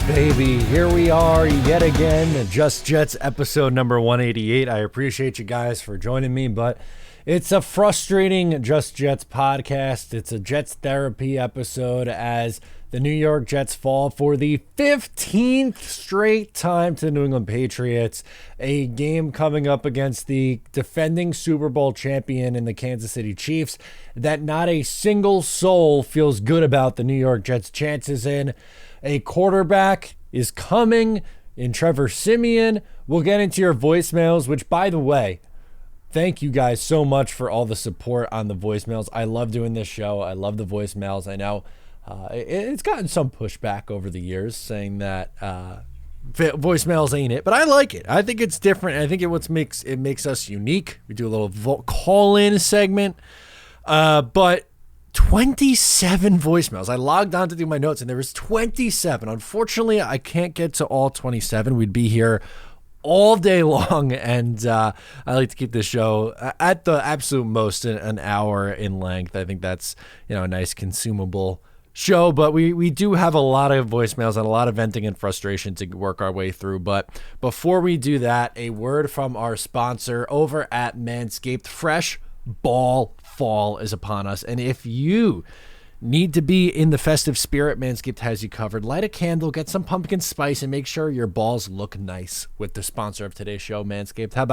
baby. Here we are yet again, Just Jets episode number 188. I appreciate you guys for joining me, but it's a frustrating Just Jets podcast. It's a Jets therapy episode as the New York Jets fall for the 15th straight time to the New England Patriots, a game coming up against the defending Super Bowl champion in the Kansas City Chiefs that not a single soul feels good about the New York Jets' chances in. A quarterback is coming in Trevor Siemian. We'll get into your voicemails, which, by the way, thank you guys so much for all the support on the voicemails. I love doing this show. I love the voicemails. I know it's gotten some pushback over the years saying that voicemails ain't it, but I like it. I think it's different. I think it makes us unique. We do a little call-in segment, but 27 voicemails. I logged on to do my notes, and there was 27. Unfortunately, I can't get to all 27. We'd be here all day long, and I like to keep this show at the absolute most an hour in length. I think that's a nice consumable show, but we do have a lot of voicemails and a lot of venting and frustration to work our way through. But before we do that, a word from our sponsor over at Manscaped. Fresh ball fall is upon us, and if you need to be in the festive spirit, Manscaped has you covered. Light a candle, get some pumpkin spice, and make sure your balls look nice with the sponsor of today's show, Manscaped. How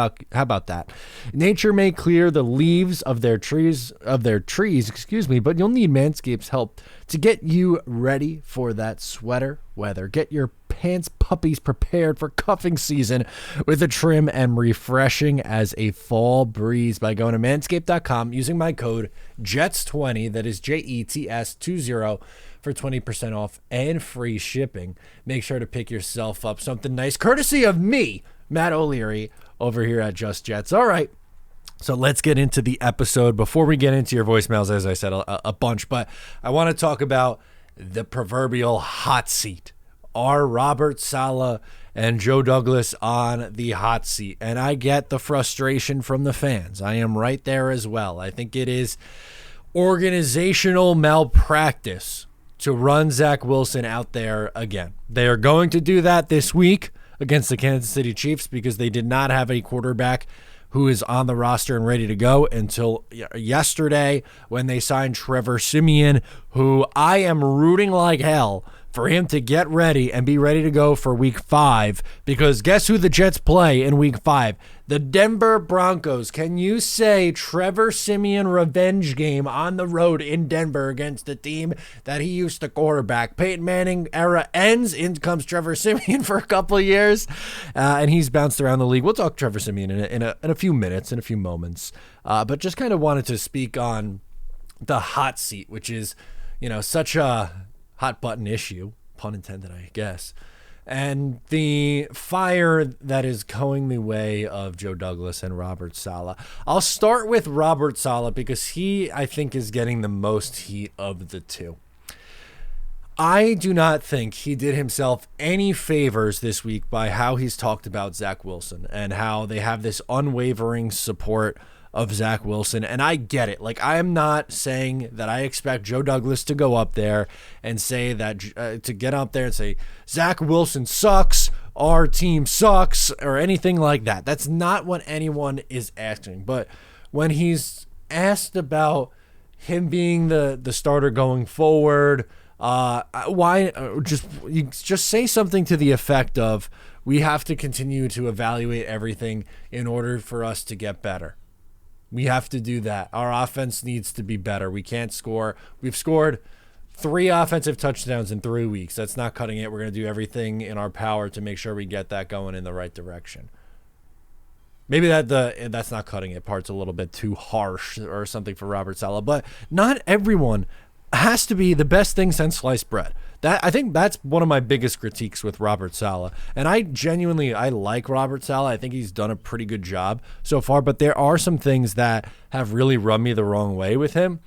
about that? Nature may clear the leaves of their trees, but you'll need Manscaped's help to get you ready for that sweater weather. Get your pants puppies prepared for cuffing season with a trim and refreshing as a fall breeze by going to manscaped.com using my code JETS20, that is JETS20, for 20% off and free shipping. Make sure to pick yourself up something nice courtesy of me, Matt O'Leary, over here at Just Jets. All right, so let's get into the episode. Before we get into your voicemails, as I said, a bunch, but I want to talk about the proverbial hot seat. Are Robert Saleh and Joe Douglas on the hot seat? And I get the frustration from the fans. I am right there as well. I think it is organizational malpractice to run Zach Wilson out there again. They are going to do that this week against the Kansas City Chiefs because they did not have a quarterback who is on the roster and ready to go until yesterday when they signed Trevor Siemian, who I am rooting like hell for him to get ready and be ready to go for week 5, because guess who the Jets play in week 5? The Denver Broncos. Can you say Trevor Siemian revenge game on the road in Denver against the team that he used to quarterback? Peyton Manning era ends. In comes Trevor Siemian for a couple of years, and he's bounced around the league. We'll talk Trevor Siemian in a few minutes, in a few moments, but just kind of wanted to speak on the hot seat, which is such a hot button issue, pun intended, I guess, and the fire that is going the way of Joe Douglas and Robert Saleh. I'll start with Robert Saleh because he, I think, is getting the most heat of the two. I do not think he did himself any favors this week by how he's talked about Zach Wilson and how they have this unwavering support of Zach Wilson, and I get it. Like, I am not saying that I expect Joe Douglas to go up there and say that, to get up there and say, Zach Wilson sucks, our team sucks, or anything like that. That's not what anyone is asking. But when he's asked about him being the starter going forward, why just say something to the effect of, we have to continue to evaluate everything in order for us to get better. We have to do that. Our offense needs to be better. We can't score. We've scored 3 offensive touchdowns in 3 weeks. That's not cutting it. We're going to do everything in our power to make sure we get that going in the right direction. Maybe that's not cutting it. Part's a little bit too harsh or something for Robert Saleh. But not everyone has to be the best thing since sliced bread. I think that's one of my biggest critiques with Robert Saleh. And I like Robert Saleh. I think he's done a pretty good job so far. But there are some things that have really rubbed me the wrong way with him.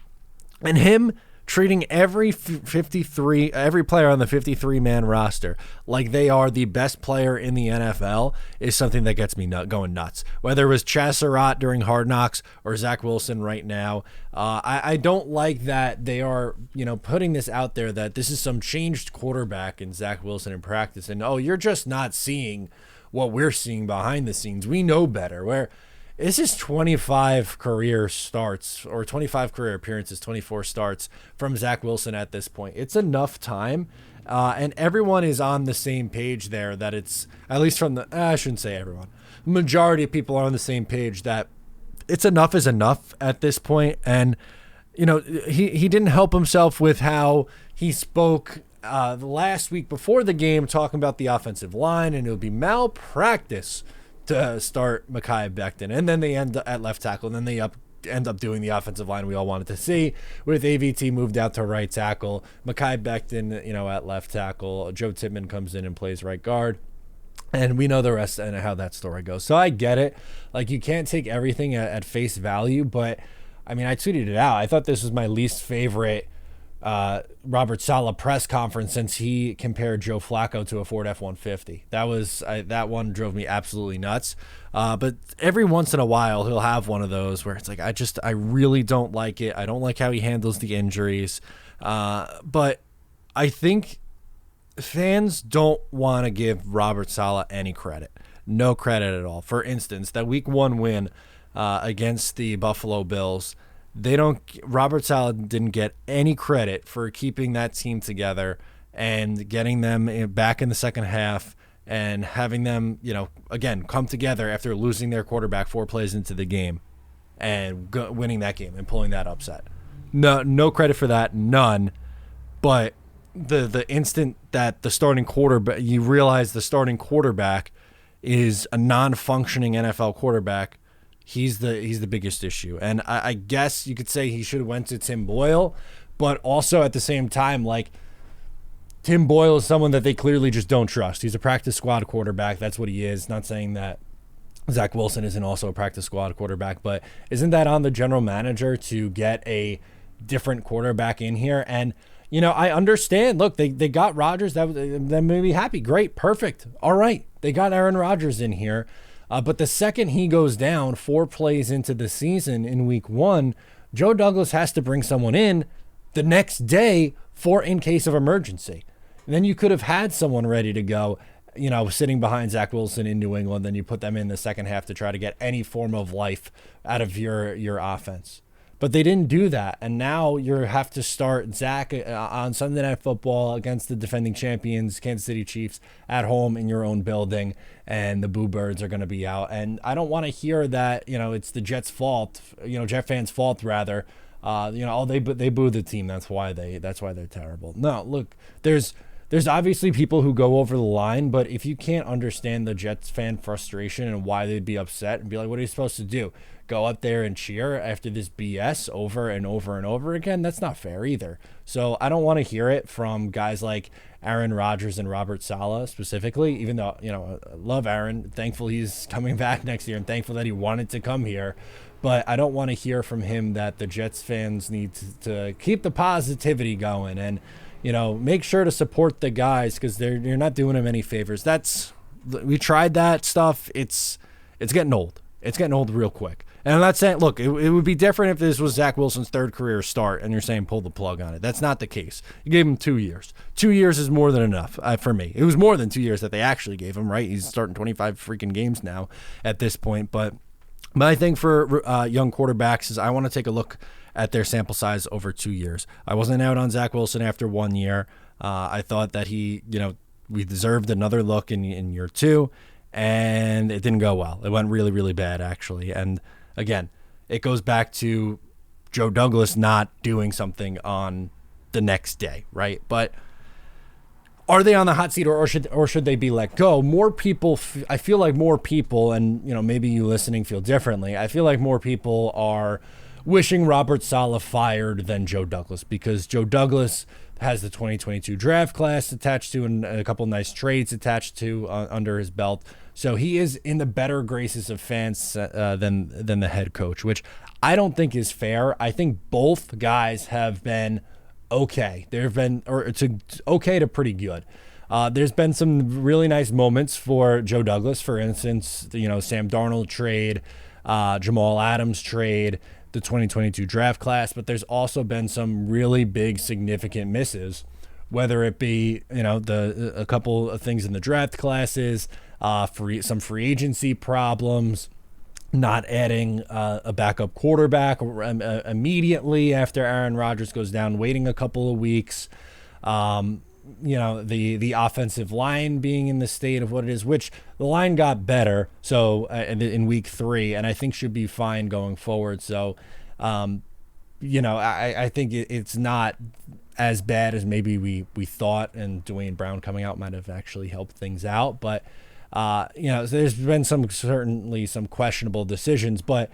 And him treating every player on the 53-man roster like they are the best player in the NFL is something that gets me going nuts. Whether it was Chaz Surratt during Hard Knocks or Zach Wilson right now, I don't like that they are, putting this out there that this is some changed quarterback in Zach Wilson in practice, and you're just not seeing what we're seeing behind the scenes. We know better. Where this is 25 career starts or 25 career appearances, 24 starts from Zach Wilson at this point. It's enough time, and everyone is on the same page there that it's, at least from the, I shouldn't say everyone, the majority of people are on the same page that it's enough is enough at this point. And, he didn't help himself with how he spoke the last week before the game, talking about the offensive line, and it would be malpractice to start Mekhi Becton, and then they end at left tackle, and then they end up doing the offensive line we all wanted to see, with AVT moved out to right tackle, Mekhi Becton, at left tackle, Joe Tippmann comes in and plays right guard, and we know the rest and how that story goes. So I get it. Like, you can't take everything at face value, but I mean, I tweeted it out. I thought this was my least favorite Robert Saleh press conference since he compared Joe Flacco to a Ford F-150. That one drove me absolutely nuts. But every once in a while he'll have one of those where it's like, I really don't like it. I don't like how he handles the injuries. But I think fans don't want to give Robert Saleh any credit. No credit at all. For instance, that week 1 win against the Buffalo Bills, Robert Saleh didn't get any credit for keeping that team together and getting them back in the second half and having them, again, come together after losing their quarterback 4 plays into the game and winning that game and pulling that upset. No credit for that, none. But the instant that the starting quarterback, you realize the starting quarterback is a non-functioning NFL quarterback, he's the biggest issue. And I guess you could say he should have went to Tim Boyle, but also at the same time, like, Tim Boyle is someone that they clearly just don't trust. He's a practice squad quarterback. That's what he is. Not saying that Zach Wilson isn't also a practice squad quarterback, but isn't that on the general manager to get a different quarterback in here? And, I understand. Look, they got Rodgers. That made me happy. Great. Perfect. All right. They got Aaron Rodgers in here. But the second he goes down 4 plays into the season in week 1, Joe Douglas has to bring someone in the next day for in case of emergency. And then you could have had someone ready to go, sitting behind Zach Wilson in New England. Then you put them in the second half to try to get any form of life out of your offense. But they didn't do that. And now you have to start Zach on Sunday Night Football against the defending champions, Kansas City Chiefs, at home in your own building, and the Boo Birds are going to be out. And I don't want to hear that, it's the Jets' fault, Jet fans' fault rather. They boo the team. That's why they're terrible. No, look, there's obviously people who go over the line, but if you can't understand the Jets fan frustration and why they'd be upset and be like, what are you supposed to do? Go up there and cheer after this BS over and over and over again? That's not fair either. So I don't want to hear it from guys like Aaron Rodgers and Robert Saleh specifically, even though, I love Aaron. Thankful he's coming back next year and thankful that he wanted to come here. But I don't want to hear from him that the Jets fans need to keep the positivity going and, make sure to support the guys because you're not doing them any favors. We tried that stuff. It's getting old. It's getting old real quick. And I'm not saying, look, it would be different if this was Zach Wilson's 3rd career start and you're saying pull the plug on it. That's not the case. You gave him 2 years. 2 years is more than enough for me. It was more than 2 years that they actually gave him, right? He's starting 25 freaking games now at this point. But my thing for young quarterbacks is I want to take a look at their sample size over 2 years. I wasn't out on Zach Wilson after 1 year. I thought that we deserved another look in year 2, and it didn't go well. It went really, really bad, actually. And again, it goes back to Joe Douglas not doing something on the next day, right? But are they on the hot seat or should they be let go? More people, I feel like more people, and maybe you listening feel differently. I feel like more people are wishing Robert Saleh fired than Joe Douglas because Joe Douglas has the 2022 draft class attached to and a couple nice trades attached to under his belt. So he is in the better graces of fans than the head coach, which I don't think is fair. I think both guys have been okay. There have been, or it's okay to pretty good. There's been some really nice moments for Joe Douglas, for instance, Sam Darnold trade, Jamal Adams trade, the 2022 draft class, but there's also been some really big significant misses, whether it be, a couple of things in the draft classes, some free agency problems, not adding a backup quarterback immediately after Aaron Rodgers goes down, waiting a couple of weeks, the offensive line being in the state of what it is, which the line got better in week 3, and I think should be fine going forward. So, I think it's not as bad as maybe we thought, and Dwayne Brown coming out might have actually helped things out. But, so there's been certainly some questionable decisions, but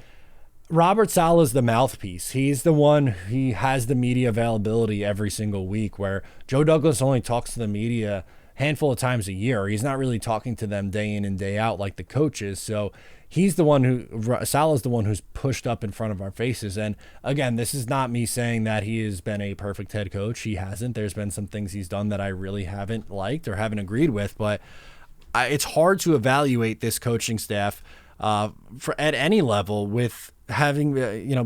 Robert Saleh is the mouthpiece. He's the one, he has the media availability every single week, where Joe Douglas only talks to the media a handful of times a year. He's not really talking to them day in and day out like the coaches. So he's the one Saleh is the one who's pushed up in front of our faces. And again, this is not me saying that he has been a perfect head coach. He hasn't. There's been some things he's done that I really haven't liked or haven't agreed with, but it's hard to evaluate this coaching staff at any level with having,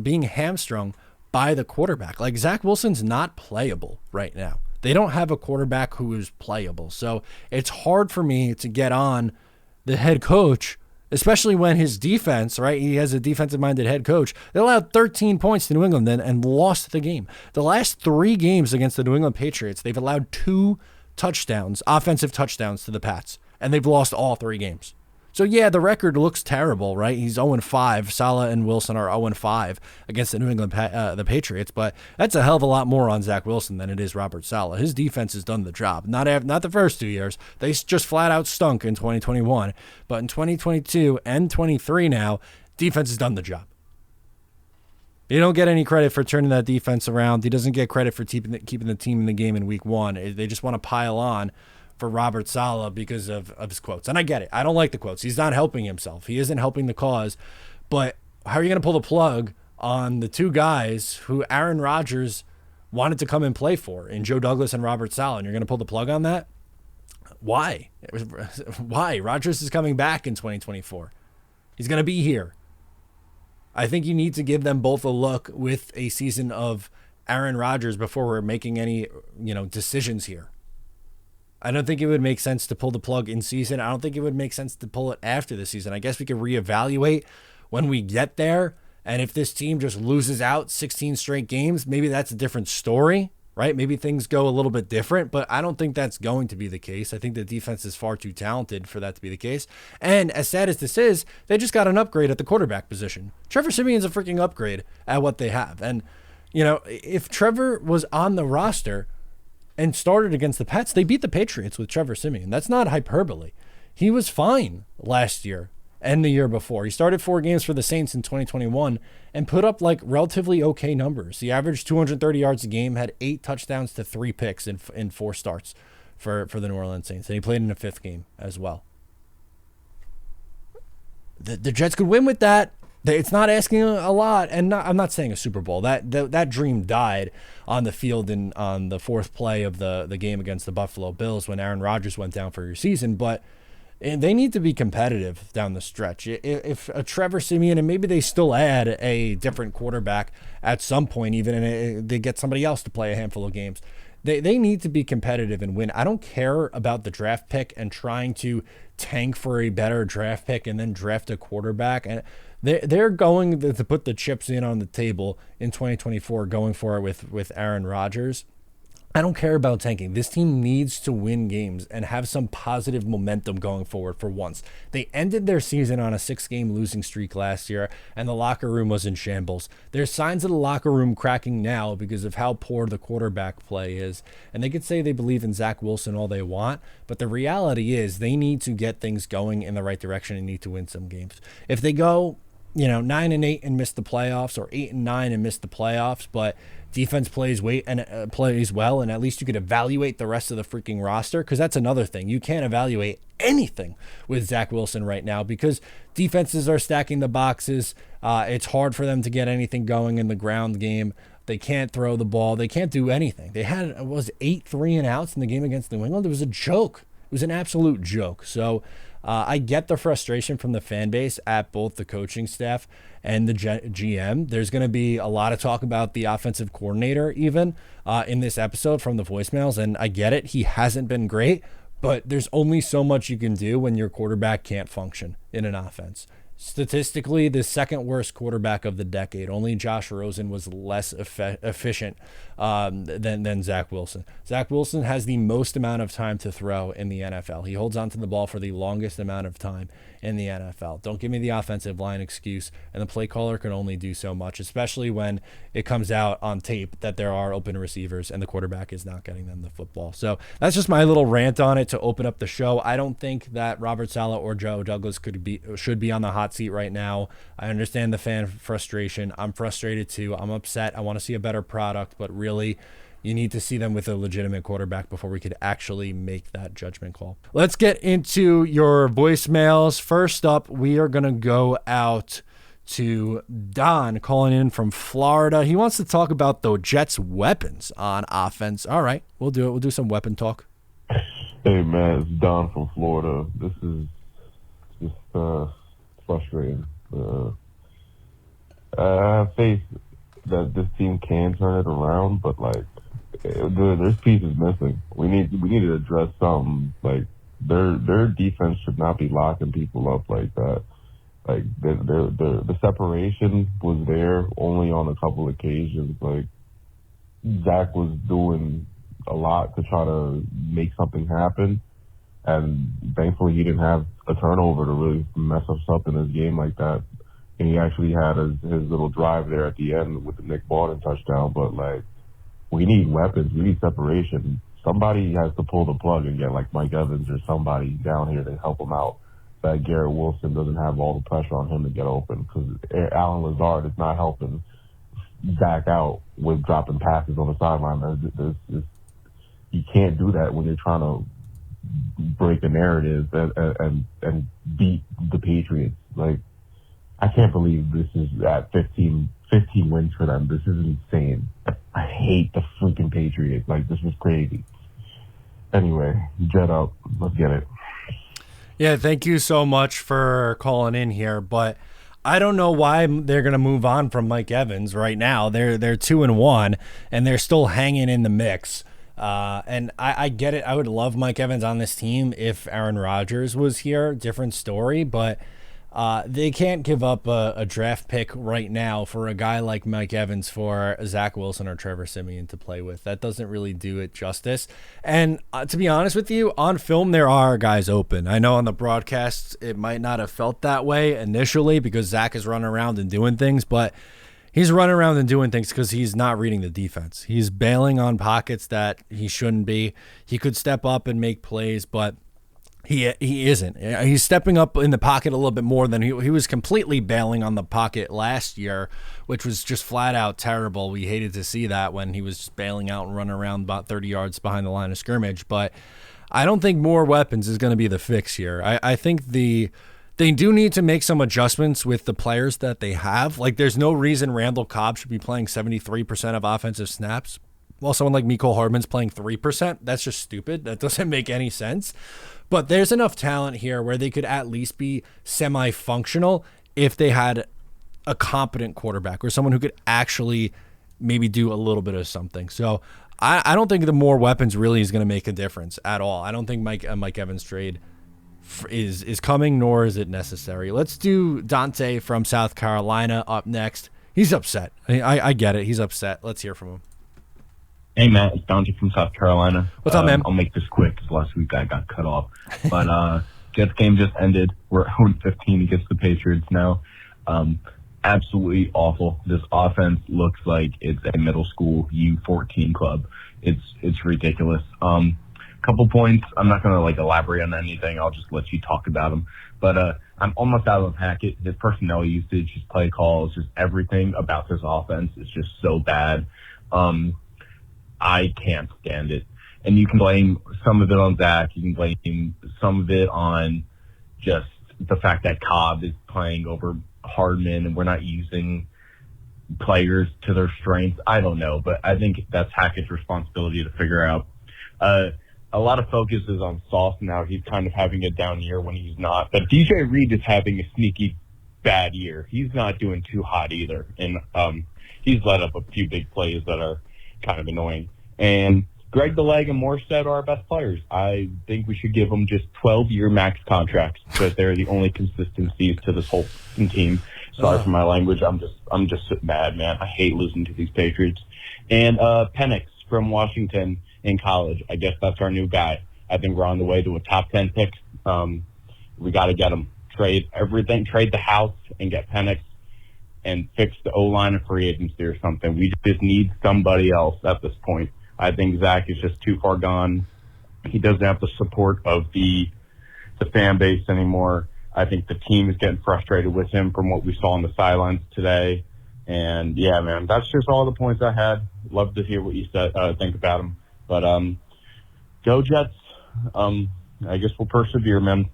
being hamstrung by the quarterback. Like, Zach Wilson's not playable right now. They don't have a quarterback who is playable. So it's hard for me to get on the head coach, especially when his defense, right? He has a defensive-minded head coach. They allowed 13 points to New England and lost the game. The last 3 games against the New England Patriots, they've allowed 2 touchdowns, offensive touchdowns to the Pats, and they've lost all 3 games. So, yeah, the record looks terrible, right? He's 0-5. Saleh and Wilson are 0-5 against the New England the Patriots, but that's a hell of a lot more on Zach Wilson than it is Robert Saleh. His defense has done the job. Not the first 2 years. They just flat out stunk in 2021. But in 2022 and 23 now, defense has done the job. He don't get any credit for turning that defense around. He doesn't get credit for keeping the team in the game in week 1. They just want to pile on for Robert Saleh because of his quotes. And I get it. I don't like the quotes. He's not helping himself. He isn't helping the cause. But how are you going to pull the plug on the 2 guys who Aaron Rodgers wanted to come and play for, in Joe Douglas and Robert Saleh, and you're going to pull the plug on that? Why? Why? Rodgers is coming back in 2024. He's going to be here. I think you need to give them both a look with a season of Aaron Rodgers before we're making any, decisions here. I don't think it would make sense to pull the plug in season. I don't think it would make sense to pull it after the season. I guess we could reevaluate when we get there. And if this team just loses out 16 straight games, maybe that's a different story, right? Maybe things go a little bit different, but I don't think that's going to be the case. I think the defense is far too talented for that to be the case. And as sad as this is, they just got an upgrade at the quarterback position. Trevor Siemian's a freaking upgrade at what they have. And, if Trevor was on the roster and started against the Pats, they beat the Patriots with Trevor Siemian. That's not hyperbole. He was fine last year and the year before. He started 4 games for the Saints in 2021 and put up relatively okay numbers. He averaged 230 yards a game, had 8 touchdowns to 3 picks in 4 starts for the New Orleans Saints. And he played in a 5th game as well. The Jets could win with that. It's not asking a lot, and I'm not saying a Super Bowl. That dream died on the field on the 4th play of the game against the Buffalo Bills when Aaron Rodgers went down for your season. But they need to be competitive down the stretch. If a Trevor Siemian, and maybe they still add a different quarterback at some point, even and they get somebody else to play a handful of games, they need to be competitive and win. I don't care about the draft pick and trying to tank for a better draft pick and then draft a quarterback. And they're going to put the chips in on the table in 2024, going for it with Aaron Rodgers. I don't care about tanking. This team needs to win games and have some positive momentum going forward for once. They ended their season on a 6-game losing streak last year, and the locker room was in shambles. There's signs of the locker room cracking now because of how poor the quarterback play is. And they could say they believe in Zach Wilson all they want, but the reality is they need to get things going in the right direction and need to win some games. If they go 9-8 and miss the playoffs, or 8-9 and miss the playoffs, but defense plays well, and at least you could evaluate the rest of the freaking roster, because that's another thing. You can't evaluate anything with Zach Wilson right now because defenses are stacking the boxes. It's hard for them to get anything going in the ground game. They can't throw the ball. They can't do anything. They had, 8 3-and-outs in the game against New England. It was a joke. It was an absolute joke. So I get the frustration from the fan base at both the coaching staff and the GM. There's going to be a lot of talk about the offensive coordinator even in this episode from the voicemails, and I get it. He hasn't been great, but there's only so much you can do when your quarterback can't function in an offense. Statistically, the second worst quarterback of the decade. Only Josh Rosen was less efficient than Zach Wilson. Zach Wilson has the most amount of time to throw in the NFL. He holds onto the ball for the longest amount of time in the NFL. Don't give me the offensive line excuse, and the play caller can only do so much, especially when it comes out on tape that there are open receivers and the quarterback is not getting them the football. So that's just my little rant on it to open up the show. I don't think that Robert Saleh or Joe Douglas should be on the hot seat right now. I understand the fan frustration. I'm frustrated too. I'm upset. I want to see a better product, but really, you need to see them with a legitimate quarterback before we could actually make that judgment call. Let's get into your voicemails. First up, we are going to go out to Don calling in from Florida. He wants to talk about the Jets' weapons on offense. All right, we'll do it. We'll do some weapon talk. Hey, man, it's Don from Florida. This is just frustrating. I have faith that this team can turn it around, but, like, there's pieces missing. We need to address something. Like, their defense should not be locking people up like that. Like, the separation was there only on a couple occasions. Like, Zach was doing a lot to try to make something happen, and thankfully he didn't have a turnover to really mess us up in his game like that. And he actually had his little drive there at the end with the Nick Bolton touchdown. But, like, we need weapons. We need separation. Somebody has to pull the plug and get, like, Mike Evans or somebody down here to help him out. That Garrett Wilson doesn't have all the pressure on him to get open, because Alan Lazard is not helping Zach out with dropping passes on the sideline. You can't do that when you're trying to break the narrative and beat the Patriots. Like, I can't believe this is at 15 wins for them. This is insane. I hate the freaking Patriots. Like, this is crazy. Anyway, jet up. Let's get it. Yeah, thank you so much for calling in here, but I don't know why they're going to move on from Mike Evans right now. They're 2-1, and they're still hanging in the mix. And I get it. I would love Mike Evans on this team if Aaron Rodgers was here. Different story, but they can't give up a draft pick right now for a guy like Mike Evans for Zach Wilson or Trevor Siemian to play with. That doesn't really do it justice. And to be honest with you, on film, there are guys open. I know on the broadcasts, it might not have felt that way initially because Zach is running around and doing things, but he's running around and doing things because he's not reading the defense. He's bailing on pockets that he shouldn't be. He could step up and make plays, but he isn't. He's stepping up in the pocket a little bit more than he was completely bailing on the pocket last year, which was just flat out terrible. We hated to see that when he was just bailing out and running around about 30 yards behind the line of scrimmage. But I don't think more weapons is going to be the fix here. I think they do need to make some adjustments with the players that they have. Like, there's no reason Randall Cobb should be playing 73% of offensive snaps while someone like Mecole Hardman's playing 3%. That's just stupid. That doesn't make any sense. But there's enough talent here where they could at least be semi-functional if they had a competent quarterback or someone who could actually maybe do a little bit of something. So I don't think the more weapons really is going to make a difference at all. I don't think Mike Evans trade is coming, nor is it necessary. Let's do Dante from South Carolina up next. He's upset. I get it. He's upset. Let's hear from him. Hey, Matt, it's Dante from South Carolina. What's up, man? I'll make this quick because last week I got cut off. But Jets game just ended. We're 0-15 against the Patriots now. Absolutely awful. This offense looks like it's a middle school U14 club. It's ridiculous. Couple points. I'm not going to elaborate on anything. I'll just let you talk about them. But I'm almost out of the packet. His personnel usage, his play calls, just everything about this offense is just so bad. I can't stand it. And you can blame some of it on Zach. You can blame some of it on just the fact that Cobb is playing over Hardman and we're not using players to their strengths. I don't know, but I think that's Hackett's responsibility to figure out. A lot of focus is on Sauce now. He's kind of having a down year when he's not. But DJ Reed is having a sneaky bad year. He's not doing too hot either. And he's let up a few big plays that are kind of annoying. And Greg the Leg and Morstead are our best players. I think we should give them just 12-year max contracts because they're the only consistencies to this whole team. Sorry for my language. I'm just mad, man. I hate losing to these Patriots. And Penix from Washington in college. I guess that's our new guy. I think we're on the way to a top 10 pick. We got to get him. Trade everything. Trade the house and get Penix and fix the O-line of free agency or something. We just need somebody else at this point. I think Zach is just too far gone. He doesn't have the support of the fan base anymore. I think the team is getting frustrated with him from what we saw on the sidelines today. And, yeah, man, that's just all the points I had. Love to hear what you think about him. But go Jets. I guess we'll persevere, man.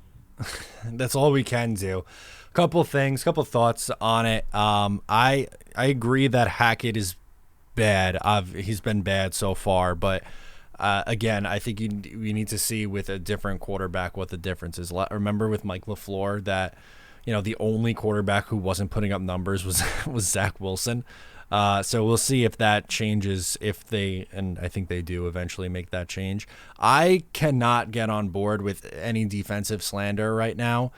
That's all we can do. Couple thoughts on it. I agree that Hackett is bad. He's been bad so far, but again, I think we need to see with a different quarterback what the difference is. Remember with Mike LaFleur that the only quarterback who wasn't putting up numbers was Zach Wilson. So we'll see if that changes, and I think they do eventually make that change. I cannot get on board with any defensive slander right now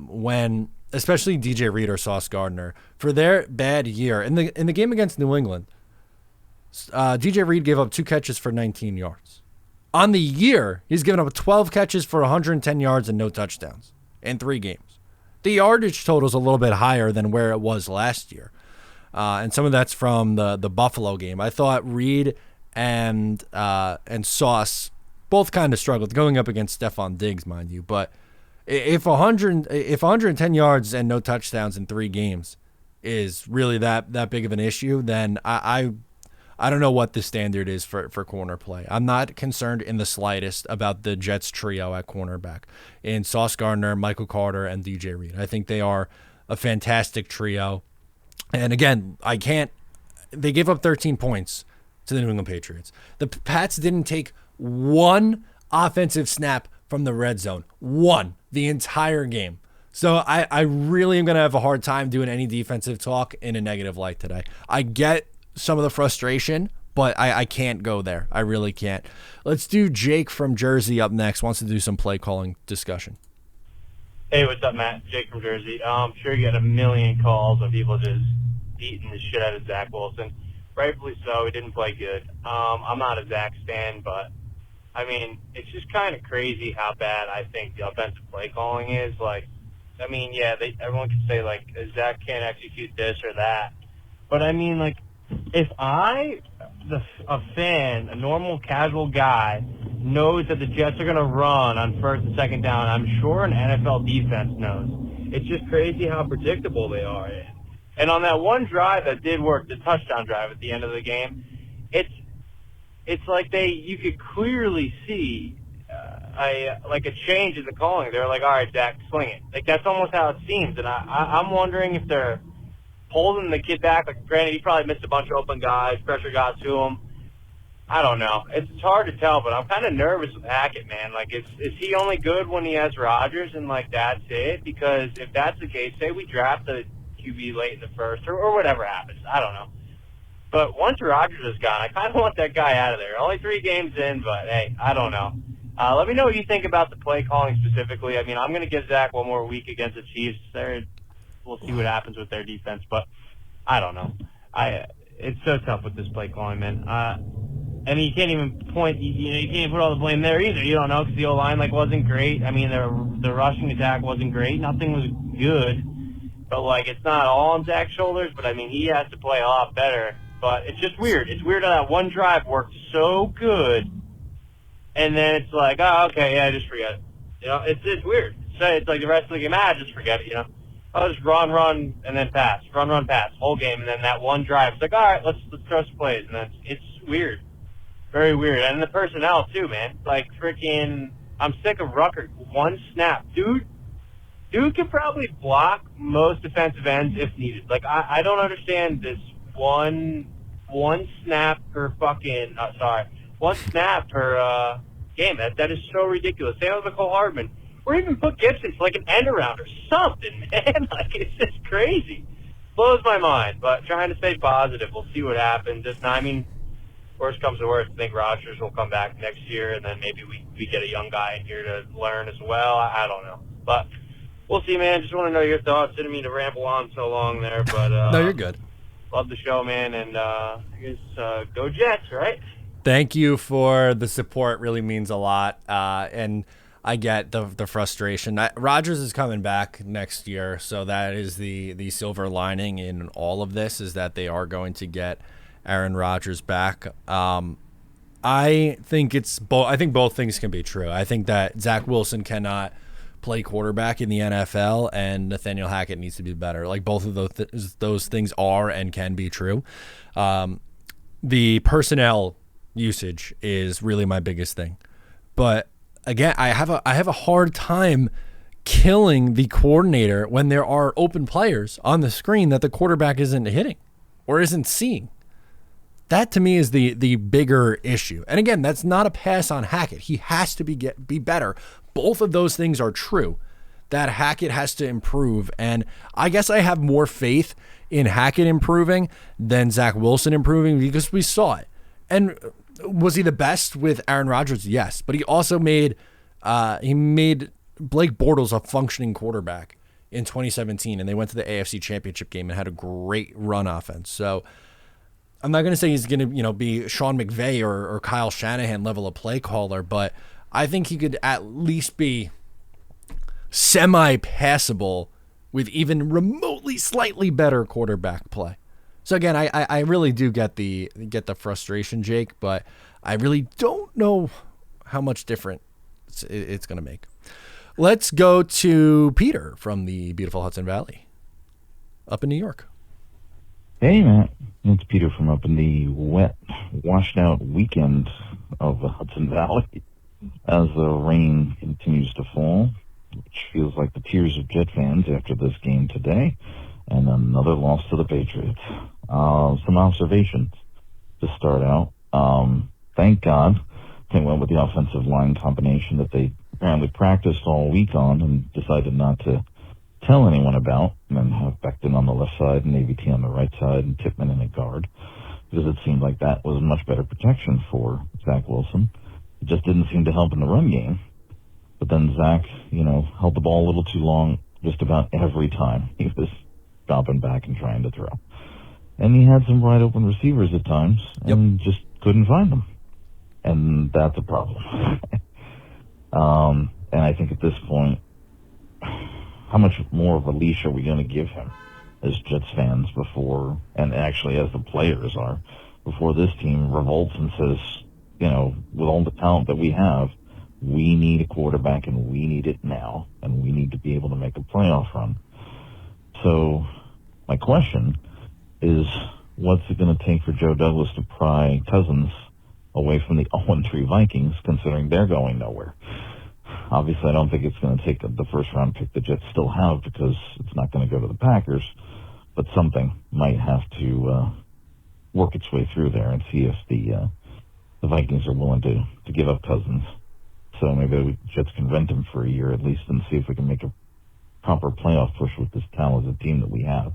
when especially DJ Reed or Sauce Gardner for their bad year. In the game against New England, DJ Reed gave up 2 catches for 19 yards. On the year, he's given up 12 catches for 110 yards and no touchdowns in 3 games. The yardage total is a little bit higher than where it was last year. And some of that's from the Buffalo game. I thought Reed and Sauce both kind of struggled going up against Stephon Diggs, mind you. But if 110 yards and no touchdowns in 3 games is really that big of an issue, then I don't know what the standard is for corner play. I'm not concerned in the slightest about the Jets trio at cornerback in Sauce Gardner, Michael Carter, and DJ Reed. I think they are a fantastic trio. And again, they gave up 13 points to the New England Patriots. The Pats didn't take 1 offensive snap from the red zone. 1 the entire game. So I really am going to have a hard time doing any defensive talk in a negative light today. I get some of the frustration, but I can't go there. I really can't. Let's do Jake from Jersey up next. Wants to do some play calling discussion. Hey, what's up, Matt? Jake from Jersey. I'm sure you get a million calls of people just beating the shit out of Zach Wilson. Rightfully so. He didn't play good. I'm not a Zach stan, but, I mean, it's just kind of crazy how bad I think the offensive play calling is. Like, I mean, yeah, everyone can say, like, Zach can't execute this or that. But, I mean, like, if a fan, a normal casual guy, knows that the Jets are going to run on 1st and 2nd down, I'm sure an NFL defense knows. It's just crazy how predictable they are. And on that one drive that did work, the touchdown drive at the end of the game, it's like you could clearly see a change in the calling. They're like, all right, Zach, swing it. Like, that's almost how it seems. And I'm wondering if they're holding the kid back. Like, granted, he probably missed a bunch of open guys. Pressure got to him. I don't know. It's hard to tell, but I'm kind of nervous with Hackett, man. Like, is he only good when he has Rodgers and, like, that's it? Because if that's the case, say we draft a QB late in the first or whatever happens. I don't know. But once Rodgers is gone, I kind of want that guy out of there. Only 3 games in, but, hey, I don't know. Let me know what you think about the play calling specifically. I mean, I'm going to give Zach one more week against the Chiefs. We'll see what happens with their defense, but I don't know. It's so tough with this play calling, man. I mean, you can't even point. You can't put all the blame there either. You don't know because the O-line wasn't great. I mean, the rushing attack wasn't great. Nothing was good, but it's not all on Zach's shoulders. But I mean, he has to play a lot better. But it's just weird. It's weird how that one drive worked so good, and then it's like, oh, okay, yeah, just forget it. It's weird. So it's like the rest of the game, just forget it. I'll just run, and then pass, run, pass, whole game, and then that one drive. It's like, all right, let's throw some plays, and then it's weird, very weird. And the personnel too, man. Like freaking, I'm sick of Rucker. One snap, dude. dude can probably block most defensive ends if needed. Like, I don't understand this one snap per fucking, one snap per game. That is so ridiculous. Same with Nicole Hardman. Or even put Gibson for like an end around or something, man. Like, it's just crazy. Blows my mind, but trying to stay positive. We'll see what happens. If not, I mean, worst comes to worst, I think Rodgers will come back next year, and then maybe we get a young guy in here to learn as well. I don't know. But we'll see, man. Just want to know your thoughts. Didn't mean to ramble on so long there, but No, you're good. Love the show, man, and I guess go Jets, right? Thank you for the support. Really means a lot, and I get the frustration. Rodgers is coming back next year, so that is the silver lining in all of this, is that they are going to get Aaron Rodgers back. I think I think both things can be true. I think that Zach Wilson cannot play quarterback in the NFL, and Nathaniel Hackett needs to be better. Like, both of those things are and can be true. The personnel usage is really my biggest thing, but again, I have a hard time killing the coordinator when there are open players on the screen that the quarterback isn't hitting or isn't seeing. That to me is the bigger issue. And again, that's not a pass on Hackett. He has to be better. Both of those things are true. That Hackett has to improve, and I guess I have more faith in Hackett improving than Zach Wilson improving, because we saw it. And was he the best with Aaron Rodgers? Yes, but he also made Blake Bortles a functioning quarterback in 2017, and they went to the AFC Championship game and had a great run offense. So I'm not going to say he's going to be Sean McVay or Kyle Shanahan level of play caller, but I think he could at least be semi-passable with even remotely slightly better quarterback play. So again, I really do get the frustration, Jake, but I really don't know how much different it's going to make. Let's go to Peter from the beautiful Hudson Valley up in New York. Hey, Matt. It's Peter from up in the wet, washed-out weekend of the Hudson Valley as the rain continues to fall, which feels like the tears of Jet fans after this game today, and another loss to the Patriots. Some observations to start out. Thank God they went with the offensive line combination that they apparently practiced all week on and decided not to tell anyone about, and then have Becton on the left side and AVT on the right side and Tippmann in a guard, because it seemed like that was much better protection for Zach Wilson. It just didn't seem to help in the run game. But then Zach, held the ball a little too long just about every time he was dropping back and trying to throw. And he had some wide open receivers at times and just couldn't find them. And that's a problem. And I think at this point, how much more of a leash are we going to give him as Jets fans before, and actually as the players are, before this team revolts and says, with all the talent that we have, we need a quarterback and we need it now, and we need to be able to make a playoff run. So my question is, what's it going to take for Joe Douglas to pry Cousins away from the 0-3 Vikings, considering they're going nowhere? Obviously, I don't think it's going to take the first-round pick the Jets still have, because it's not going to go to the Packers, but something might have to work its way through there and see if the Vikings are willing to give up Cousins. So maybe the Jets can rent him for a year at least and see if we can make a proper playoff push with this talented team that we have.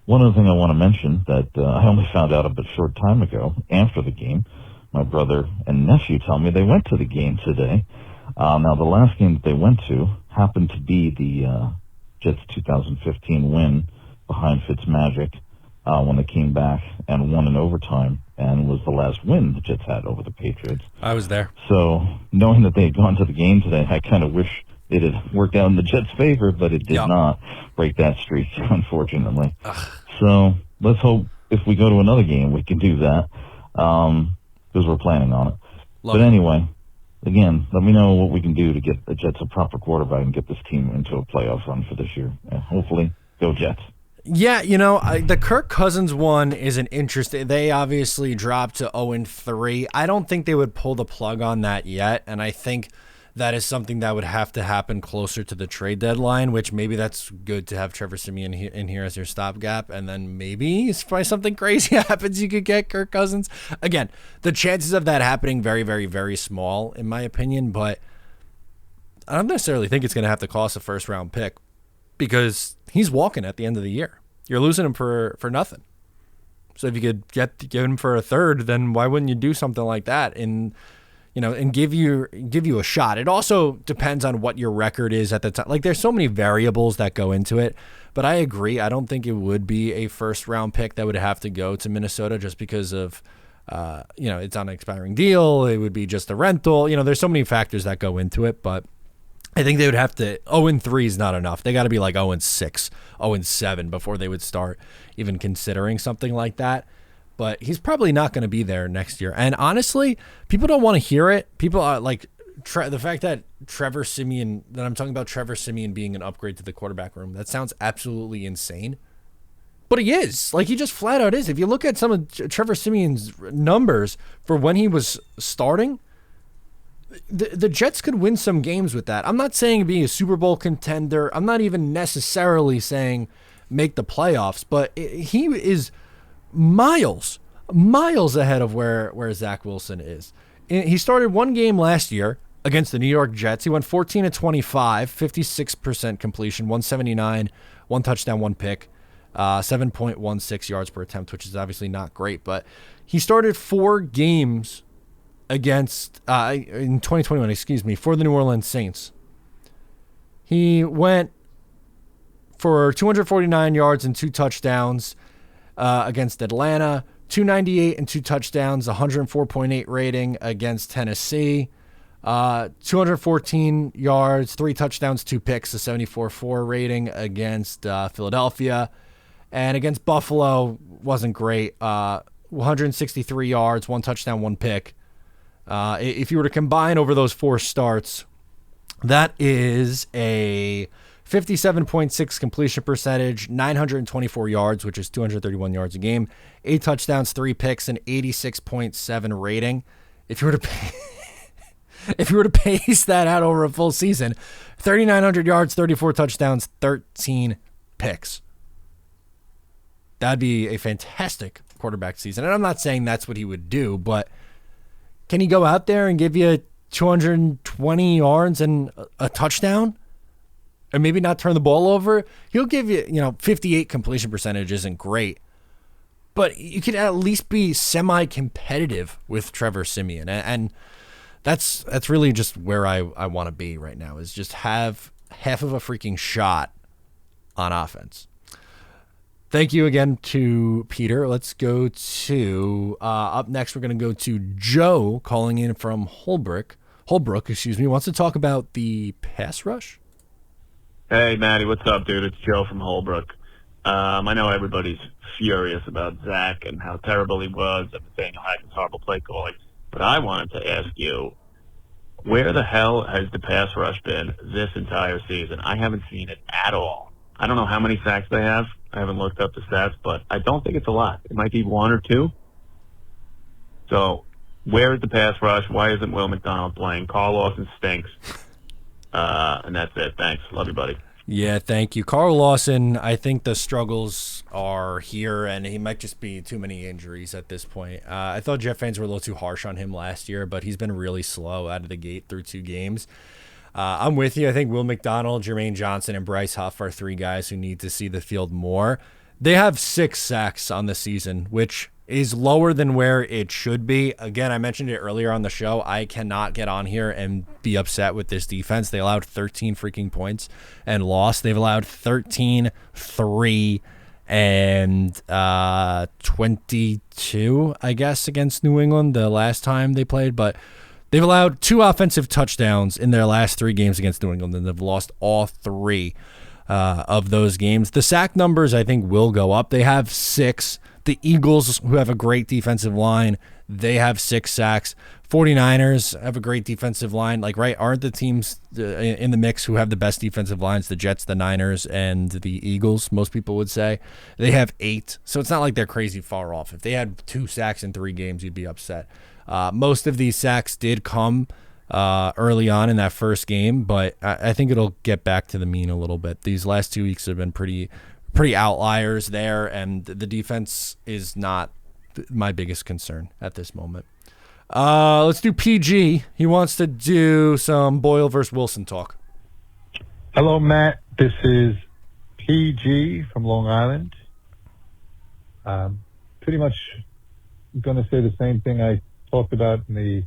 One other thing I want to mention that I only found out a bit short time ago after the game. My brother and nephew tell me they went to the game today. Now, the last game that they went to happened to be the Jets' 2015 win behind Fitzmagic when they came back and won in overtime, and was the last win the Jets had over the Patriots. I was there. So knowing that they had gone to the game today, I kind of wish it had worked out in the Jets' favor, but it did not break that streak, unfortunately. So let's hope if we go to another game, we can do that, because we're planning on it. But anyway, again, let me know what we can do to get the Jets a proper quarterback and get this team into a playoff run for this year. And hopefully, go Jets. Yeah, the Kirk Cousins one is an interesting. They obviously dropped to 0-3. I don't think they would pull the plug on that yet, and I think that is something that would have to happen closer to the trade deadline, which maybe that's good to have Trevor Siemian in here as your stopgap. And then maybe if by something crazy happens, you could get Kirk Cousins. Again, the chances of that happening very, very, very small, in my opinion. But I don't necessarily think it's going to have to cost a first-round pick because he's walking at the end of the year. You're losing him for nothing. So if you could get him for a third, then why wouldn't you do something like that and give you a shot? It also depends on what your record is at the time. Like, there's so many variables that go into it, but I agree. I don't think it would be a first-round pick that would have to go to Minnesota just because of, it's on an expiring deal. It would be just a rental. There's so many factors that go into it, but I think they would have to. 0-3 is not enough. They got to be like 0-6, 0-7 before they would start even considering something like that. But he's probably not going to be there next year. And honestly, people don't want to hear it. People are like the fact that I'm talking about Trevor Siemian being an upgrade to the quarterback room. That sounds absolutely insane. But he is. Like, he just flat out is. If you look at some of Trevor Siemian's numbers for when he was starting, the Jets could win some games with that. I'm not saying be a Super Bowl contender. I'm not even necessarily saying make the playoffs, but he is miles ahead of where Zach Wilson is. He started one game last year against the New York Jets. He went 14-25, 56% completion, 179, one touchdown, one pick, 7.16 yards per attempt, which is obviously not great, but he started 4 games against in 2021, for the New Orleans Saints. He went for 249 yards and 2 touchdowns against Atlanta, 298 and 2 touchdowns, 104.8 rating against Tennessee, 214 yards, 3 touchdowns, 2 picks, a 74.4 rating against Philadelphia, and against Buffalo wasn't great. 163 yards, 1 touchdown, 1 pick. If you were to combine over those 4 starts, that is a 57.6 completion percentage, 924 yards, which is 231 yards a game, 8 touchdowns, 3 picks, and 86.7 rating. If you were to pace that out over a full season, 3,900 yards, 34 touchdowns, 13 picks. That'd be a fantastic quarterback season. And I'm not saying that's what he would do, but can he go out there and give you 220 yards and a touchdown? Or maybe not turn the ball over? He'll give you, 58 completion percentage isn't great. But you could at least be semi-competitive with Trevor Siemian. And that's really just where I want to be right now, is just have half of a freaking shot on offense. Thank you again to Peter. Let's go to, up next, we're going to go to Joe calling in from Holbrook, wants to talk about the pass rush. Hey, Matty, what's up, dude? It's Joe from Holbrook. I know everybody's furious about Zach and how terrible he was and saying how his horrible play calling, but I wanted to ask you, where the hell has the pass rush been this entire season? I haven't seen it at all. I don't know how many sacks they have. I haven't looked up the stats, but I don't think it's a lot. It might be 1 or 2. So, where is the pass rush? Why isn't Will McDonald playing? Carl Lawson stinks. And that's it. Thanks. Love you, buddy. Yeah, thank you. Carl Lawson, I think the struggles are here, and he might just be too many injuries at this point. I thought Jet fans were a little too harsh on him last year, but he's been really slow out of the gate through 2 games. I'm with you. I think Will McDonald, Jermaine Johnson, and Bryce Huff are 3 guys who need to see the field more. They have 6 sacks on the season, which is lower than where it should be. Again, I mentioned it earlier on the show. I cannot get on here and be upset with this defense. They allowed 13 freaking points and lost. They've allowed 13, 3, and 22, I guess, against New England the last time they played. But they've allowed 2 offensive touchdowns in their last 3 games against New England, and they've lost all 3 of those games. The sack numbers, I think, will go up. They have 6. The Eagles, who have a great defensive line, they have 6 sacks. 49ers have a great defensive line. Aren't the teams in the mix who have the best defensive lines the Jets, the Niners, and the Eagles, most people would say? They have 8. So it's not like they're crazy far off. If they had 2 sacks in 3 games, you'd be upset. Most of these sacks did come early on in that first game, but I think it'll get back to the mean a little bit. These last 2 weeks have been pretty outliers there, and the defense is not my biggest concern at this moment. Let's do PG. He wants to do some Boyle versus Wilson talk. Hello, Matt. This is PG from Long Island. Pretty much going to say the same thing I talked about in the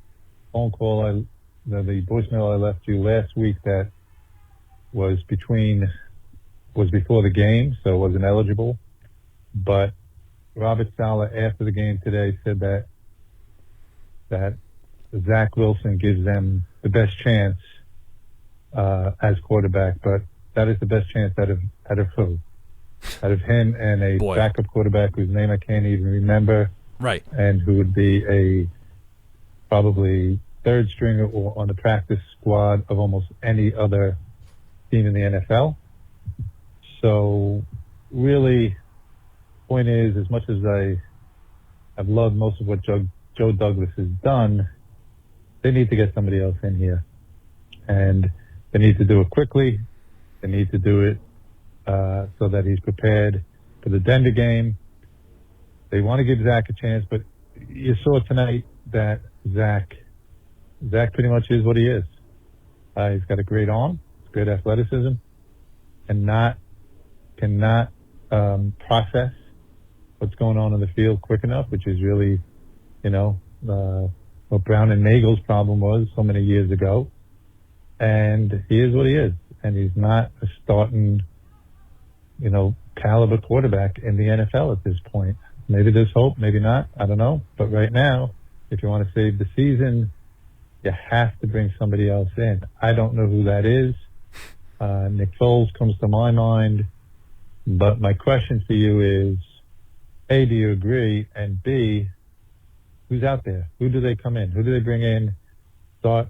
phone call, the voicemail I left you last week that was before the game, so it wasn't eligible. But Robert Saleh, after the game today, said that Zach Wilson gives them the best chance as quarterback, but that is the best chance out of who? Out of him and a backup quarterback whose name I can't even remember. Right. And who would be a probably third stringer or on the practice squad of almost any other team in the NFL. So really, point is, as much as I've loved most of what Joe Douglas has done, they need to get somebody else in here. And they need to do it quickly. They need to do it so that he's prepared for the Denver game. They want to give Zach a chance, but you saw tonight that Zach pretty much is what he is. He's got a great arm, great athleticism, and cannot process what's going on in the field quick enough, which is really, what Brown and Nagel's problem was so many years ago. And he is what he is, and he's not a starting, caliber quarterback in the NFL at this point. Maybe there's hope, maybe not. I don't know. But right now, if you want to save the season, you have to bring somebody else in. I don't know who that is. Nick Foles comes to my mind. But my question for you is, A, do you agree? And B, who's out there? Who do they come in? Who do they bring in? Start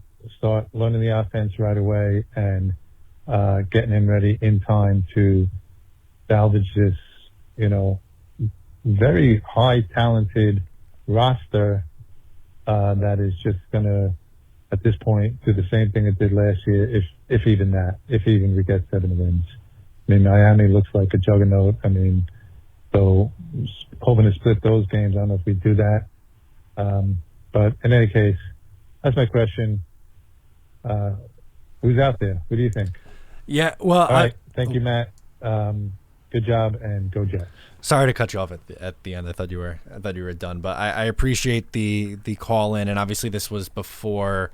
learning the offense right away and getting him ready in time to salvage this, very high talented roster that is just going to, at this point, do the same thing it did last year, if even we get 7 wins. I mean, Miami looks like a juggernaut. I mean, so hoping to split those games. I don't know if we do that. But in any case, that's my question. Who's out there? Who do you think? Yeah, well, all right. Thank you, Matt. Good job, and go Jets. Sorry to cut you off at the end. I thought you were done, but I appreciate the call in, and obviously this was before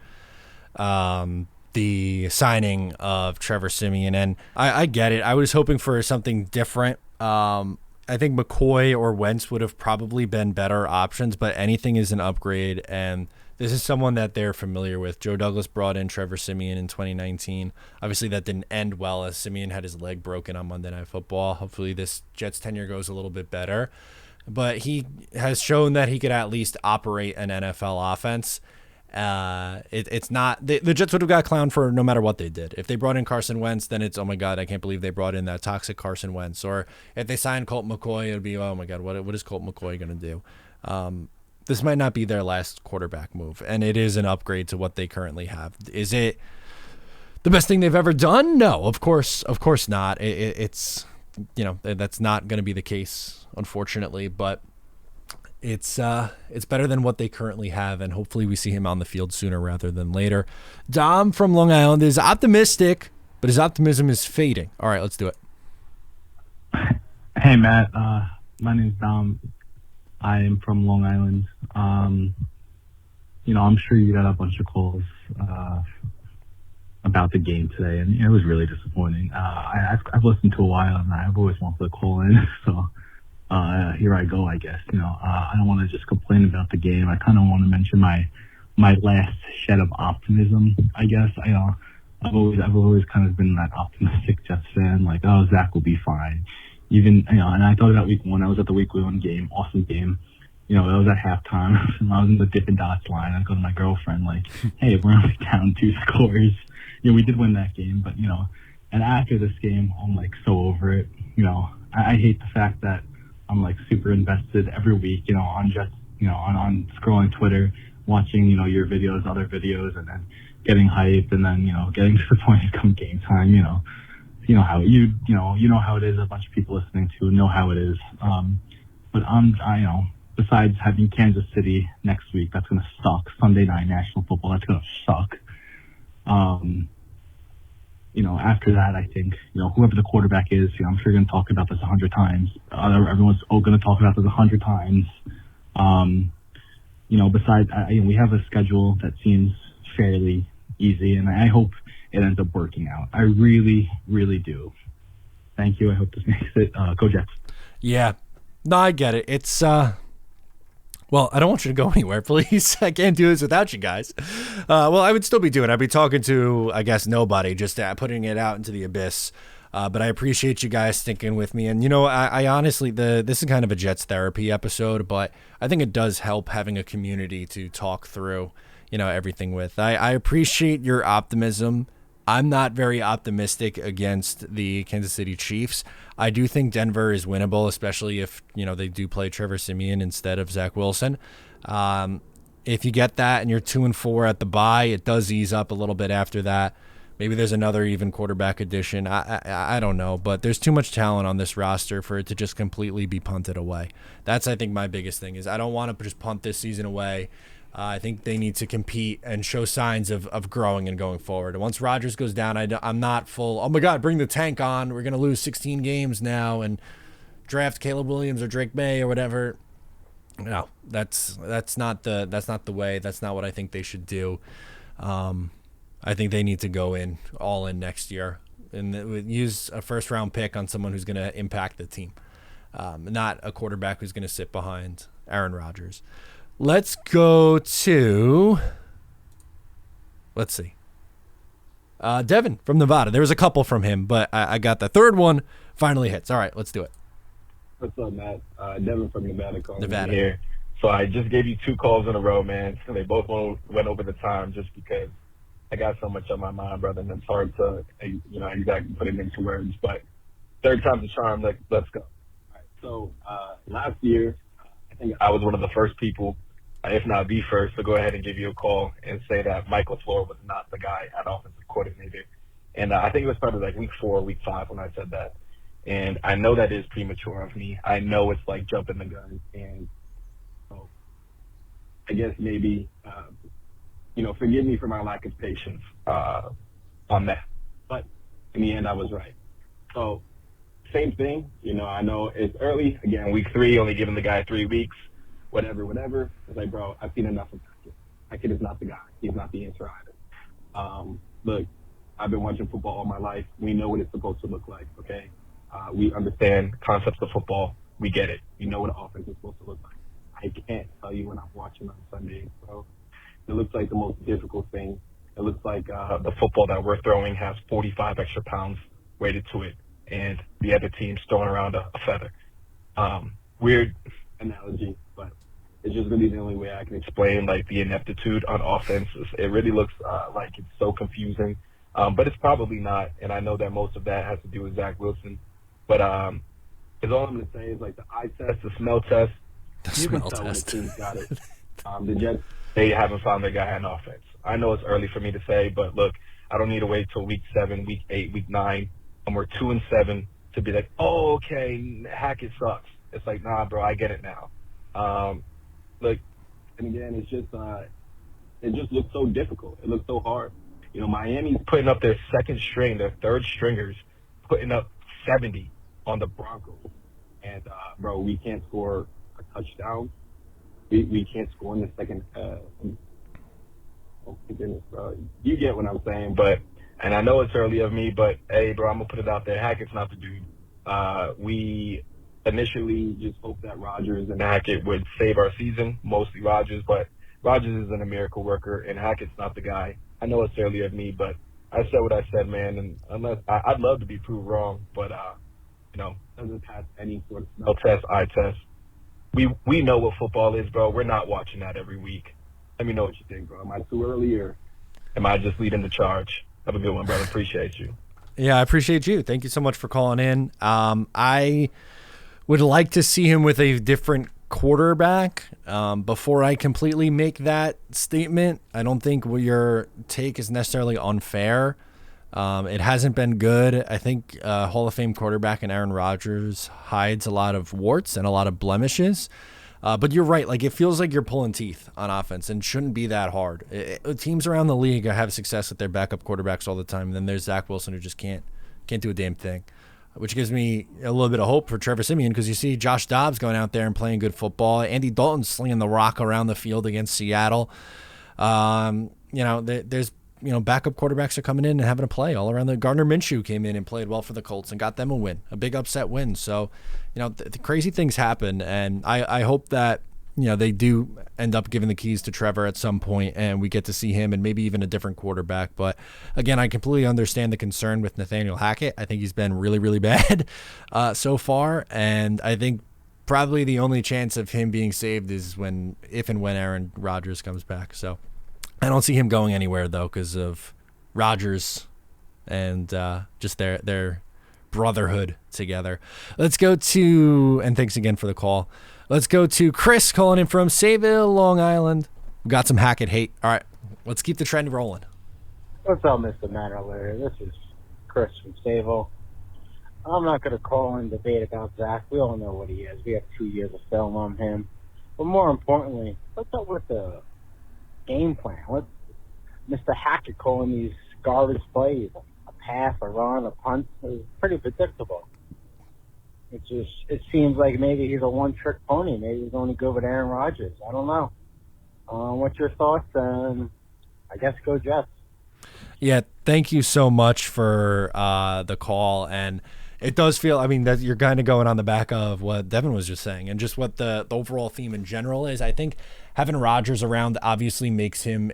the signing of Trevor Siemian, and I get it. I was hoping for something different. I think McCoy or Wentz would have probably been better options, but anything is an upgrade, and this is someone that they're familiar with. Joe Douglas brought in Trevor Siemian in 2019. Obviously, that didn't end well as Siemian had his leg broken on Monday Night Football. Hopefully, this Jets tenure goes a little bit better. But he has shown that he could at least operate an NFL offense. It's not the Jets would have got clowned for no matter what they did. If they brought in Carson Wentz, then it's, oh my God, I can't believe they brought in that toxic Carson Wentz. Or if they signed Colt McCoy, it would be, oh my God, what is Colt McCoy going to do? This might not be their last quarterback move, and it is an upgrade to what they currently have. Is it the best thing they've ever done? No, of course not. It's that's not going to be the case, unfortunately, but it's better than what they currently have, and hopefully we see him on the field sooner rather than later. Dom from Long Island is optimistic, but his optimism is fading. All right, let's do it. Hey, Matt. My name's Dom. I am from Long Island. I'm sure you got a bunch of calls about the game today, and it was really disappointing. I've listened to a while, and I've always wanted to call in, so here I go, I guess. I don't want to just complain about the game. I kind of want to mention my last shed of optimism, I guess. I've always kind of been that optimistic Jets fan, like, oh, Zach will be fine. Even, and I thought about week 1. I was at the week 1 game, awesome game. It was at halftime. I was in the Dippin' Dots line. I go to my girlfriend, like, hey, we're only down 2 scores. We did win that game, but, and after this game, I'm, like, so over it. I hate the fact that I'm, like, super invested every week, on Jets, on scrolling Twitter, watching, your videos, other videos, and then getting hyped and then, getting disappointed come game time, you know how you know how it is. A bunch of people listening to know how it is. But besides having Kansas City next week, that's going to suck. Sunday night national football, that's going to suck. After that, I think, whoever the quarterback is, I'm sure you're going to talk about this 100 times. Everyone's going to talk about this 100 times. Besides, we have a schedule that seems fairly easy, and I hope it ends up working out. I really, really do. Thank you. I hope this makes it. Go Jets. Yeah. No, I get it. It's, well, I don't want you to go anywhere, please. I can't do this without you guys. Well, I would still be doing it. I'd be talking to, I guess, nobody, just putting it out into the abyss. But I appreciate you guys sticking with me. And, I honestly, this is kind of a Jets therapy episode, but I think it does help having a community to talk through, everything with. I appreciate your optimism. I'm not very optimistic against the Kansas City Chiefs. I do think Denver is winnable, especially if, they do play Trevor Siemian instead of Zach Wilson. If you get that and you're 2-4 at the bye, it does ease up a little bit after that. Maybe there's another even quarterback addition. I don't know, but there's too much talent on this roster for it to just completely be punted away. That's, I think, my biggest thing is I don't want to just punt this season away. I think they need to compete and show signs of growing and going forward. And once Rodgers goes down, I'm not full, oh my God, bring the tank on. We're going to lose 16 games now and draft Caleb Williams or Drake May or whatever. No, that's not the way. That's not what I think they should do. I think they need to go all in next year and use a first-round pick on someone who's going to impact the team, not a quarterback who's going to sit behind Aaron Rodgers. Let's go to, let's see, Devin from Nevada. There was a couple from him, but I got the third one finally hits. All right, let's do it. What's up, Matt? Devin from Nevada calling Nevada here. So I just gave you 2 calls in a row, man. They both went over the time just because I got so much on my mind, brother, and it's hard to, exactly put it into words. But third time's a charm. Let's go. All right. So last year, I think I was one of the first people, if not the first, to go ahead and give you a call and say that Mike LaFleur was not the guy at offensive coordinator. And I think it was probably like week 4 or week 5 when I said that. And I know that is premature of me. I know it's like jumping the gun. And so I guess maybe, forgive me for my lack of patience on that. But in the end, I was right. So same thing. I know it's early. Again, week 3, only giving the guy 3 weeks. Whatever. It's like, bro, I've seen enough of Hackett. Hackett is not the guy. He's not the answer either. Look, I've been watching football all my life. We know what it's supposed to look like, okay? We understand concepts of football. We get it. We know what an offense is supposed to look like. I can't tell you when I'm watching on Sundays, bro. It looks like the most difficult thing. It looks like the football that we're throwing has 45 extra pounds weighted to it, and the other team's throwing around a feather. Weird analogy, but it's just really the only way I can explain the ineptitude on offense. It really looks like it's so confusing, but it's probably not. And I know that most of that has to do with Zach Wilson. But it's all I'm going to say is the eye test, the smell test. You can tell when the team's got it. The Jets, they haven't found their guy on offense. I know it's early for me to say, but look, I don't need to wait till week 7, week 8, week 9, and we're 2-7 to be like, oh, okay, Hackett sucks. It's like, nah, bro, I get it now. Look, and again, it just looks so difficult. It looks so hard. Miami's putting up their second string, their third stringers, putting up 70 on the Broncos. And, bro, we can't score a touchdown. We can't score in the second. Oh, my goodness, bro. You get what I'm saying. And I know it's early of me, but, hey, bro, I'm going to put it out there. Hackett's not the dude. We initially just hoped that Rodgers and Hackett would save our season, mostly Rodgers, but Rodgers isn't a miracle worker, and Hackett's not the guy. I know it's early of me, but I said what I said, man, and I'd love to be proved wrong, but, doesn't pass any sort of smell test, eye test. We know what football is, bro. We're not watching that every week. Let me know what you think, bro. Am I too early, or am I just leading the charge? Have a good one, brother. Appreciate you. Yeah, I appreciate you. Thank you so much for calling in. I would like to see him with a different quarterback. Before I completely make that statement, I don't think your take is necessarily unfair. It hasn't been good. I think Hall of Fame quarterback and Aaron Rodgers hides a lot of warts and a lot of blemishes. But you're right. Like, it feels like you're pulling teeth on offense and shouldn't be that hard. Teams around the league have success with their backup quarterbacks all the time. And then there's Zach Wilson, who just can't do a damn thing, which gives me a little bit of hope for Trevor Siemian, because you see Josh Dobbs going out there and playing good football. Andy Dalton slinging the rock around the field against Seattle. There's backup quarterbacks are coming in and having a play all around. The Gardner Minshew came in and played well for the Colts and got them a win, a big upset win. So, the crazy things happen, and I hope that they do end up giving the keys to Trevor at some point, and we get to see him and maybe even a different quarterback. But again, I completely understand the concern with Nathaniel Hackett. I think he's been really, really bad so far, and I think probably the only chance of him being saved is if and when Aaron Rodgers comes back. So I don't see him going anywhere, though, because of Rodgers and just their brotherhood together. Let's go to, and thanks again for the call, let's go to Chris calling in from Sayville, Long Island. We got some Hackett hate. All right, let's keep the trend rolling. What's up, Mr. Matt O'Leary? This is Chris from Sayville. I'm not going to call and debate about Zach. We all know what he is. We have 2 years of film on him. But more importantly, what's up with the game plan? What Mr. Hackett calling these garbage plays? A pass, a run, a punt is pretty predictable. It seems like maybe he's a one-trick pony. Maybe he's only good with Aaron Rodgers. I don't know. What's your thoughts? And I guess go Jets. Yeah, thank you so much for the call. And it does feel, that you're kind of going on the back of what Devin was just saying and just what the overall theme in general is. I think having Rodgers around obviously makes him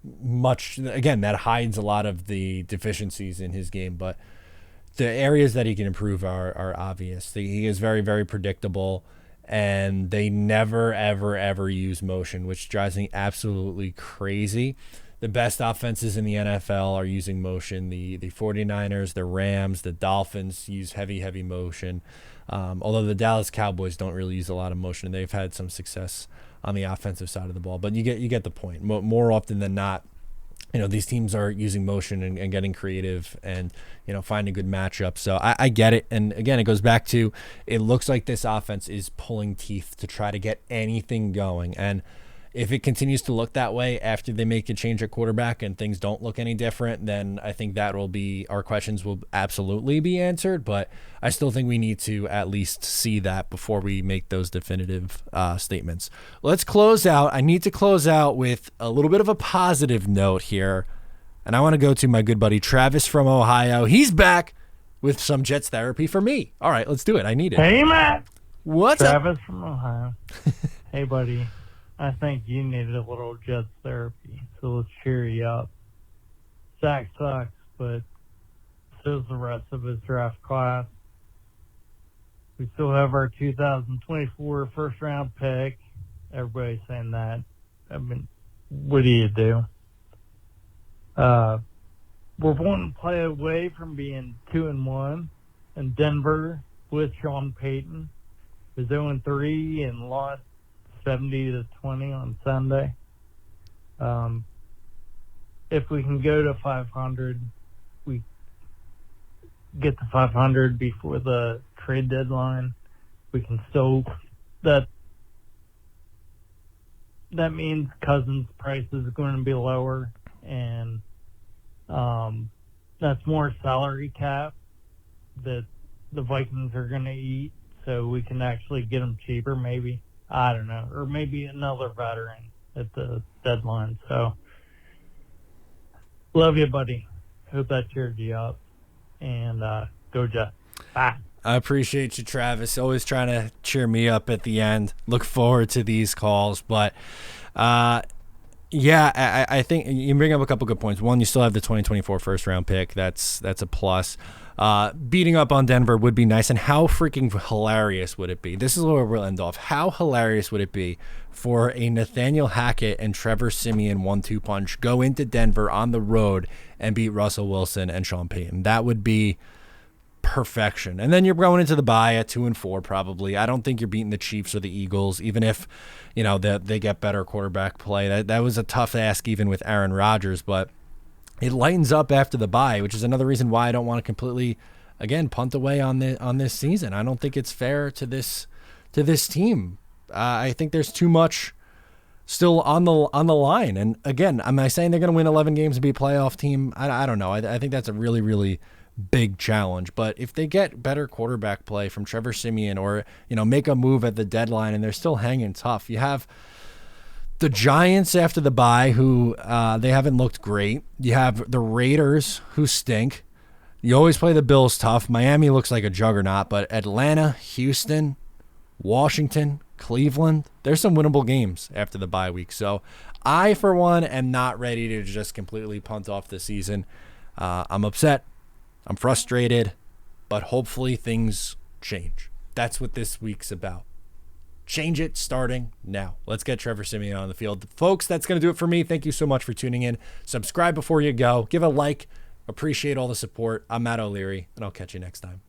that hides a lot of the deficiencies in his game, but the areas that he can improve are obvious. He is very, very predictable, and they never, ever, ever use motion, which drives me absolutely crazy. The best offenses in the NFL are using motion. The 49ers, the Rams, the Dolphins use heavy, heavy motion. Although the Dallas Cowboys don't really use a lot of motion. They've had some success on the offensive side of the ball. But you get the point. More often than not, these teams are using motion and getting creative and, finding good matchups. So I get it. And again, it goes back to, it looks like this offense is pulling teeth to try to get anything going. And if it continues to look that way after they make a change at quarterback and things don't look any different, then I think our questions will absolutely be answered. But I still think we need to at least see that before we make those definitive statements. Let's close out. I need to close out with a little bit of a positive note here. And I want to go to my good buddy Travis from Ohio. He's back with some Jets therapy for me. All right, let's do it. I need it. Hey, Matt. What's Travis from Ohio. Hey, buddy. I think you needed a little Jets therapy, so let's cheer you up. Zach sucks, but so does the rest of his draft class. We still have our 2024 first-round pick. Everybody's saying that. What do you do? We're one play away from being 2-1, and Denver with Sean Payton is 0-3 and lost 70-20 on Sunday. If we can go to 500, we get to 500 before the trade deadline. We can still that means Cousins' price is going to be lower, and that's more salary cap that the Vikings are going to eat, so we can actually get them cheaper, maybe. I don't know, or maybe another veteran at the deadline. So, love you, buddy. Hope that cheered you up. And go Jets. Bye. I appreciate you, Travis. Always trying to cheer me up at the end. Look forward to these calls. But, I think you bring up a couple good points. One, you still have the 2024 first-round pick. That's a plus. Beating up on Denver would be nice, and how freaking hilarious would it be? This is where we'll end off. How hilarious would it be for a Nathaniel Hackett and Trevor Siemian 1-2 punch go into Denver on the road and beat Russell Wilson and Sean Payton? That would be perfection. And then you're going into the bye at 2-4 probably. I don't think you're beating the Chiefs or the Eagles, even if, they get better quarterback play. That was a tough ask even with Aaron Rodgers, but it lightens up after the bye, which is another reason why I don't want to completely, again, punt away on this season. I don't think it's fair to this team. I think there's too much still on the line. And again, am I saying they're going to win 11 games and be a playoff team? I don't know. I think that's a really, really big challenge. But if they get better quarterback play from Trevor Siemian or, make a move at the deadline and they're still hanging tough, you have the Giants after the bye who they haven't looked great. You have the Raiders who stink. You always play the Bills tough. Miami looks like a juggernaut, but Atlanta, Houston, Washington, Cleveland, there's some winnable games after the bye week. So I, for one, am not ready to just completely punt off the season. I'm upset. I'm frustrated, but hopefully things change. That's what this week's about. Change it starting now. Let's get Trevor Siemian on the field. Folks, that's going to do it for me. Thank you so much for tuning in. Subscribe before you go. Give a like. Appreciate all the support. I'm Matt O'Leary, and I'll catch you next time.